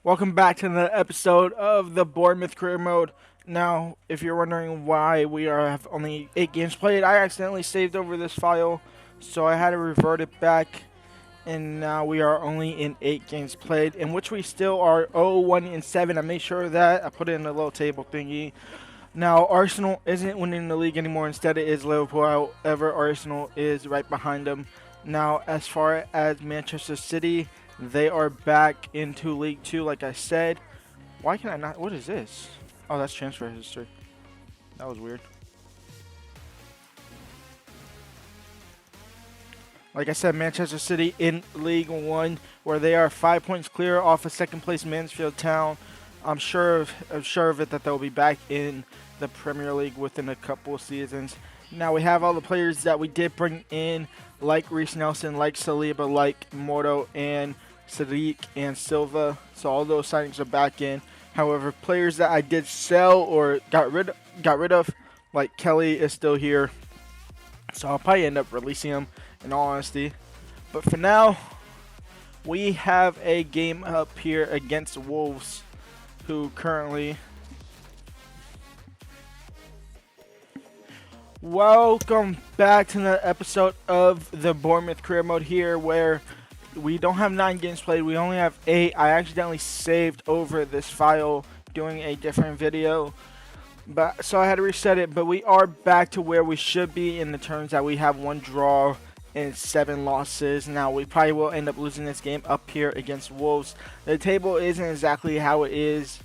Welcome back to another episode of the Bournemouth Career Mode. Now, if you're wondering why we have only 8 games played, I accidentally saved over this file, so I had to revert it back, and now we are only in 8 games played, in which we still are 0-1-7. I made sure of that. I put it in a little table thingy. Now, Arsenal isn't winning the league anymore. Instead, it is Liverpool. However, Arsenal is right behind them. Now, as far as Manchester City, they are back into League 2, like I said. Why can I not? What is this? Oh, that's transfer history. That was weird. Like I said, Manchester City in League 1, where they are 5 points clear off of second place Mansfield Town. I'm sure of it that they'll be back in the Premier League within a couple of seasons. Now we have all the players that we did bring in, like Reece Nelson, like Saliba, like Morto, and Sadiq and Silva. So all those signings are back in. However, players that I did sell or got rid of, like Kelly, is still here. So I'll probably end up releasing him, in all honesty. But for now, we have a game up here against Wolves, who currently... Welcome back to another episode of the Bournemouth Career Mode here, where we don't have 9 games played, we only have 8. I accidentally saved over this file doing a different video, so I had to reset it. But we are back to where we should be in the terms that we have 1 draw and 7 losses. Now we probably will end up losing this game up here against Wolves. The table isn't exactly how it is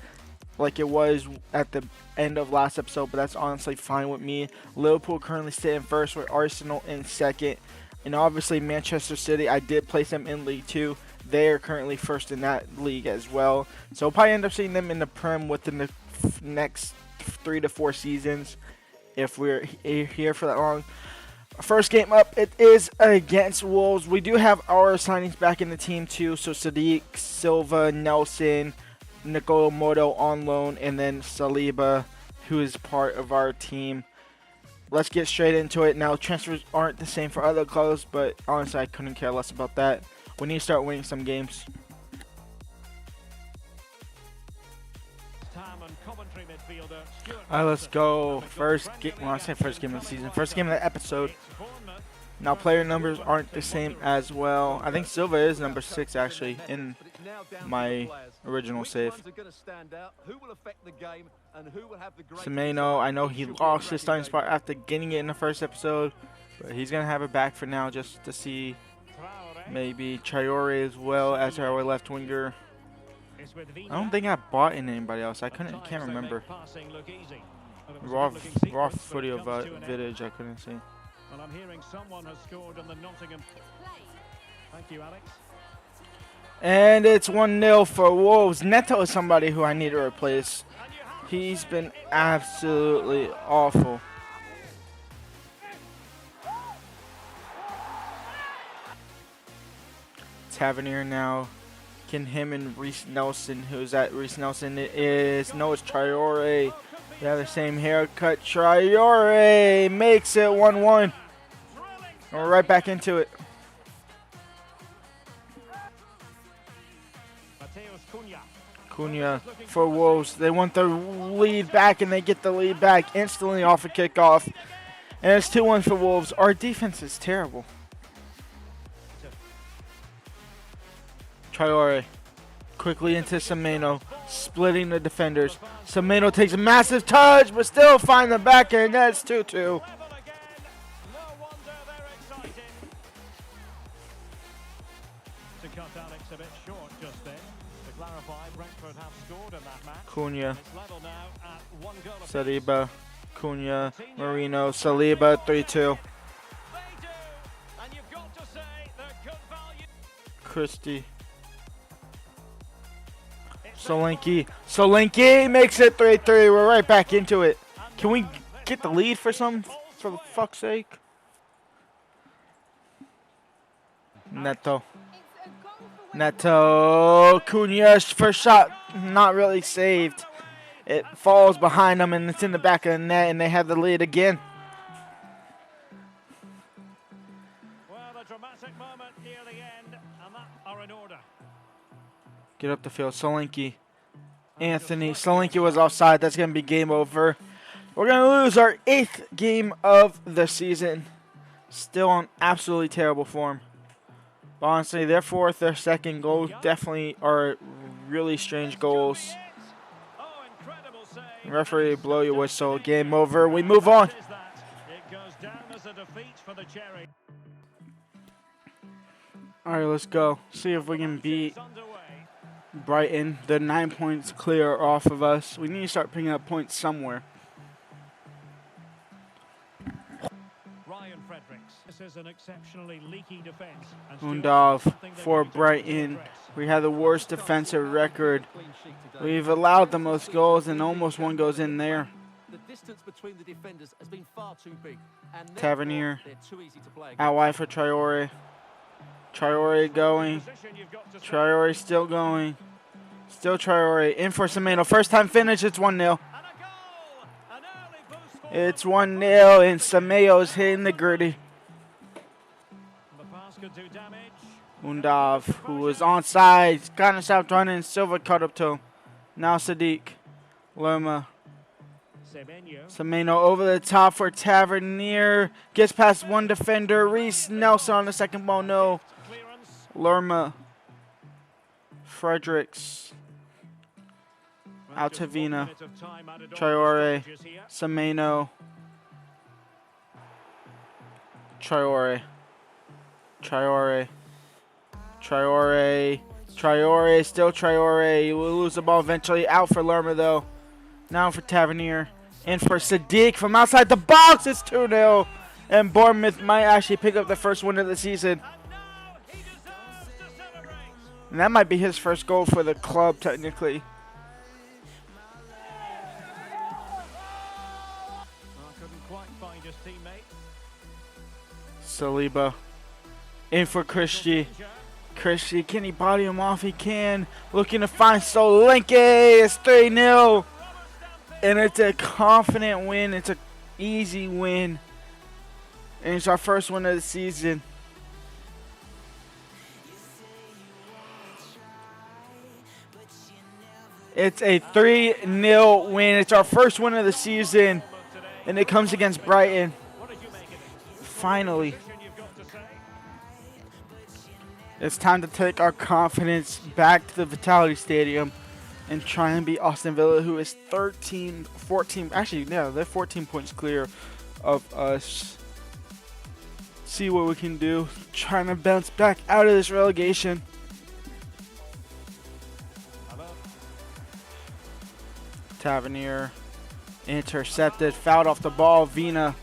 like it was at the end of last episode, but that's honestly fine with me. Liverpool currently sitting first with Arsenal in second. And obviously Manchester City, I did place them in League 2. They are currently first in that league as well. So we'll probably end up seeing them in the Prem within the next 3 to 4 seasons if we're here for that long. First game up, it is against Wolves. We do have our signings back in the team too. So Sadiq, Silva, Nelson, Nicolo Morto on loan, and then Saliba, who is part of our team. Let's get straight into it. Now, transfers aren't the same for other clubs, but honestly, I couldn't care less about that. We need to start winning some games. Alright, let's go. First game, well, I say first game of the season. First game of the episode. Now, player numbers aren't the same as well. I think Silva is number 6, actually, in my original save. Semeno, I know he lost his starting spot after getting it in the first episode, but he's going to have it back for now just to see maybe Traore as well as our left winger. I don't think I bought in anybody else. I can't remember. Raw footage of Vidic, I couldn't see. Well, I'm hearing someone has scored on the Nottingham. Thank you, Alex. And it's 1-0 for Wolves. Neto is somebody who I need to replace. He's been absolutely awful. Tavernier now. Can him and Reece Nelson, who's at Reece Nelson? It is, no, it's Traore. They have the same haircut. Traore makes it 1-1. And we're right back into it. Cunha for Wolves. They want the lead back, and they get the lead back instantly off a kickoff. And it's 2-1 for Wolves. Our defense is terrible. Traore quickly into Semeno, splitting the defenders. Semeno takes a massive touch, but still find the back end. That's 2-2. Cunha, Saliba, Cunha, Marino, Saliba, 3-2. Christie. Solanke makes it 3-3. We're right back into it. Can we get the lead for the fuck's sake? Neto, Cunha's first shot, not really saved. It falls behind them, and it's in the back of the net, and they have the lead again. Well, the dramatic moment near the end, and that are in order. Get up the field. Solanke. Anthony. Solanke was offside. That's going to be game over. We're going to lose our 8th game of the season. Still on absolutely terrible form. But honestly, their 4th, their 2nd goal definitely are really strange goals. The referee, blow your whistle. Game over. We move on. All right, let's go. See if we can beat Brighton. They're 9 points clear off of us. We need to start picking up points somewhere. This is an exceptionally leaky defense. Undav for Brighton. We have the worst defensive record. We've allowed the most goals, and almost one goes in there. The distance between the defenders has been far too big. And Tavernier. they're too easy to play. Out wide for Traore. Traore going. Traore still going. Still Traore. In for Semenyo. First time finish. It's 1-0. It's 1-0, and Semenyo's hitting the gritty. Undav, who was onside, kind of stopped running. Silva caught up to him. Now Sadiq. Lerma. Semenyo over the top for Tavernier. Gets past one defender. Reese Nelson on the second ball. No. Lerma. Fredericks. Altavina. Traore. Semenyo. Traore. Traore. Traore. Traore. Still Traore. He will lose the ball eventually. Out for Lerma, though. Now for Tavernier. In for Sadiq from outside the box. It's 2-0. And Bournemouth might actually pick up the first win of the season. And that might be his first goal for the club, technically. Saliba. In for Christie. Christie, can he body him off? He can. Looking to find Solanke. It's 3-0. And it's a confident win. It's an easy win. And it's our first win of the season. It's a 3-0 win. It's our first win of the season. And it comes against Brighton. Finally. It's time to take our confidence back to the Vitality Stadium and try and beat Aston Villa, who is 14, actually, yeah, they're 14 points clear of us. See what we can do. Trying to bounce back out of this relegation. Tavernier intercepted, fouled off the ball. Vina.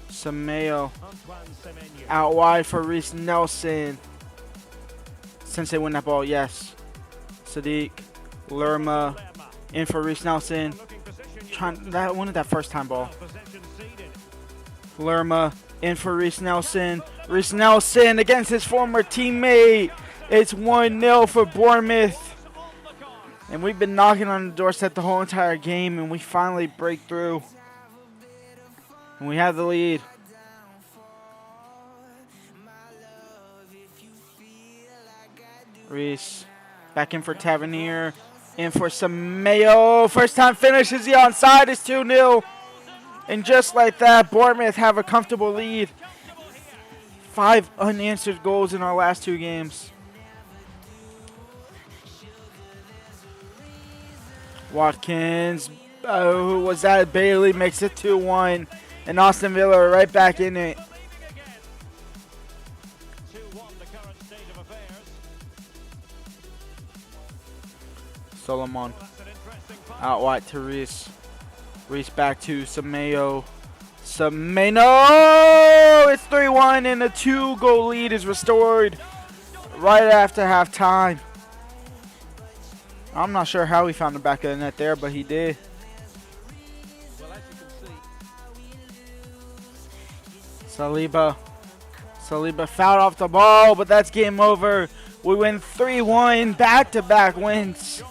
Semenyo. Out wide for Reese Nelson. Since they win that ball, yes. Sadiq. Lerma. In for Reese Nelson. Wanted that first time ball. Lerma. In for Reese Nelson. Reese Nelson against his former teammate. It's 1-0 for Bournemouth. And we've been knocking on the doorstep the whole entire game, and we finally break through. And we have the lead. Reese. Back in for Tavernier. In for Semenyo. First time finish. Is he onside? It's 2-0. And just like that, Bournemouth have a comfortable lead. 5 unanswered goals in our last 2 games. Watkins, who was that? Bailey makes it 2-1. And Aston Villa are right back in it. Solomon. Out wide to Reese. Reese back to Semenyo. Semenyo! It's 3-1 and a 2-goal lead is restored right after halftime. I'm not sure how he found the back of the net there, but he did. Saliba. Saliba fouled off the ball, but that's game over. We win 3-1, back-to-back wins.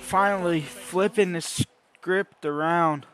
Finally flipping the script around.